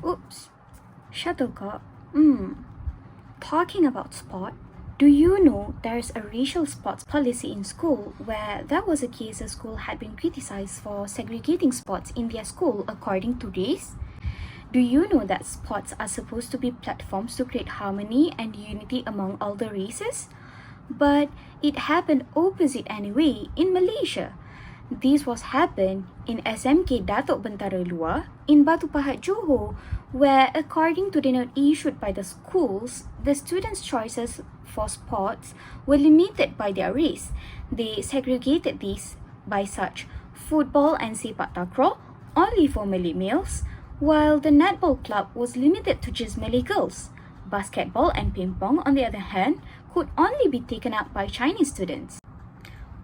Oops. Shuttlecock. Talking about sport, do you know there's a racial sports policy in school where there was a case a school had been criticized for segregating sports in their school according to race? Do you know that sports are supposed to be platforms to create harmony and unity among all the races? But it happened opposite anyway in Malaysia. This was happened in SMK Datuk Bentara Luar in Batu Pahat, Johor, where according to the note issued by the schools, the students' choices for sports were limited by their race. They segregated these by such football and sepak takraw only for Malay males, while the netball club was limited to just Malay girls. Basketball and ping pong, on the other hand, could only be taken up by Chinese students.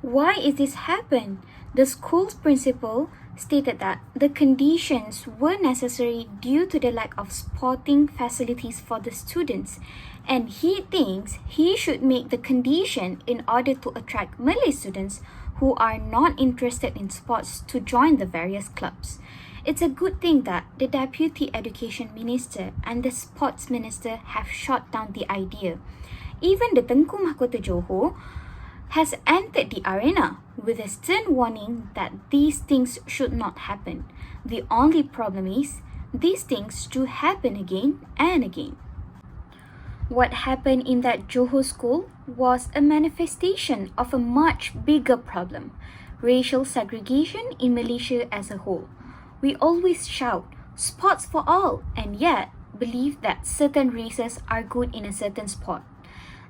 Why is this happen? The school's principal stated that the conditions were necessary due to the lack of sporting facilities for the students, and he thinks he should make the condition in order to attract Malay students who are not interested in sports to join the various clubs. It's a good thing that the Deputy Education Minister and the Sports Minister have shot down the idea. Even the Tengku Mahkota Johor has entered the arena with a stern warning that these things should not happen. The only problem is, these things do happen again and again. What happened in that Johor school was a manifestation of a much bigger problem, racial segregation in Malaysia as a whole. We always shout, sports for all, and yet believe that certain races are good in a certain sport.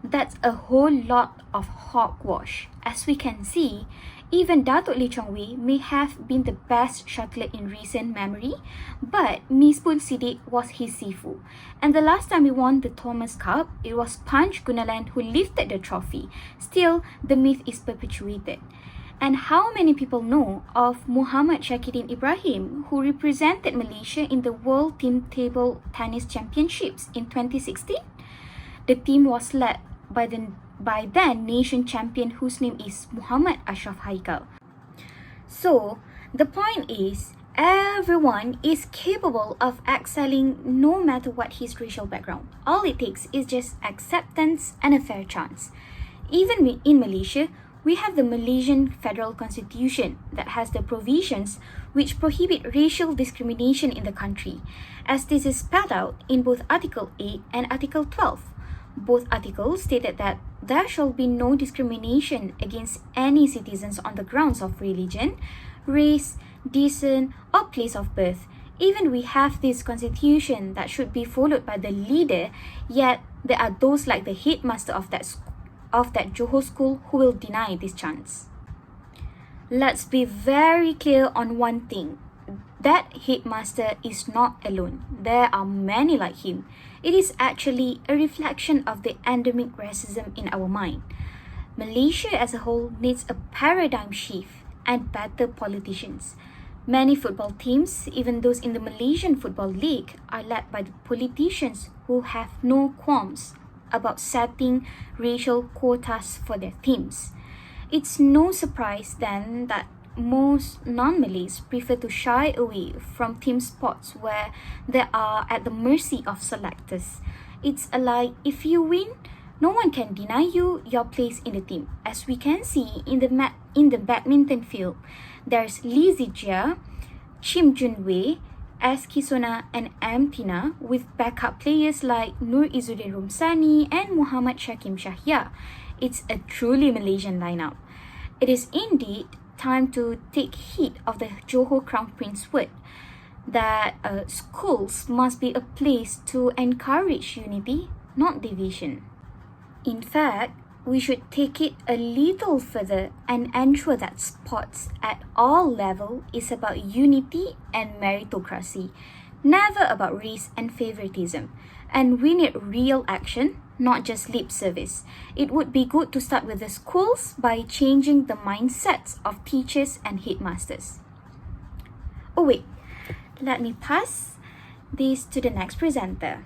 That's a whole lot of hogwash. As we can see, even Datuk Lee Chong Wei may have been the best shuttler in recent memory, but Misbun Siddiq was his sifu. And the last time we won the Thomas Cup, it was Punch Gunalan who lifted the trophy. Still, the myth is perpetuated. And how many people know of Muhammad Syakiddin Ibrahim, who represented Malaysia in the World Team Table Tennis Championships in 2016? The team was led by then nation champion whose name is Muhammad Ashraf Haikal. So, the point is, everyone is capable of excelling no matter what his racial background. All it takes is just acceptance and a fair chance. Even in Malaysia, we have the Malaysian Federal Constitution that has the provisions which prohibit racial discrimination in the country, as this is spelled out in both Article 8 and Article 12. Both articles stated that there shall be no discrimination against any citizens on the grounds of religion, race, descent, or place of birth. Even we have this constitution that should be followed by the leader, yet there are those like the headmaster of that Johor school who will deny this chance. Let's be very clear on one thing. That headmaster is not alone. There are many like him. It is actually a reflection of the endemic racism in our mind. Malaysia as a whole needs a paradigm shift and better politicians. Many football teams, even those in the Malaysian Football League, are led by the politicians who have no qualms about setting racial quotas for their teams. It's no surprise then that most non-Malays prefer to shy away from team sports where they are at the mercy of selectors. It's like if you win, no one can deny you your place in the team. As we can see in the badminton field, there's Lee Zijia, Chim Junwei, S. Kisona and M. Tina, with backup players like Nur Izzuddin Rumsani and Muhammad Shakim Shahya. It's a truly Malaysian lineup. It is indeed time to take heed of the Johor Crown Prince word that schools must be a place to encourage unity, not division. In fact, we should take it a little further and ensure that sports at all levels is about unity and meritocracy, never about race and favoritism. And we need real action, not just lip service. It would be good to start with the schools by changing the mindsets of teachers and headmasters. Oh wait, let me pass this to the next presenter.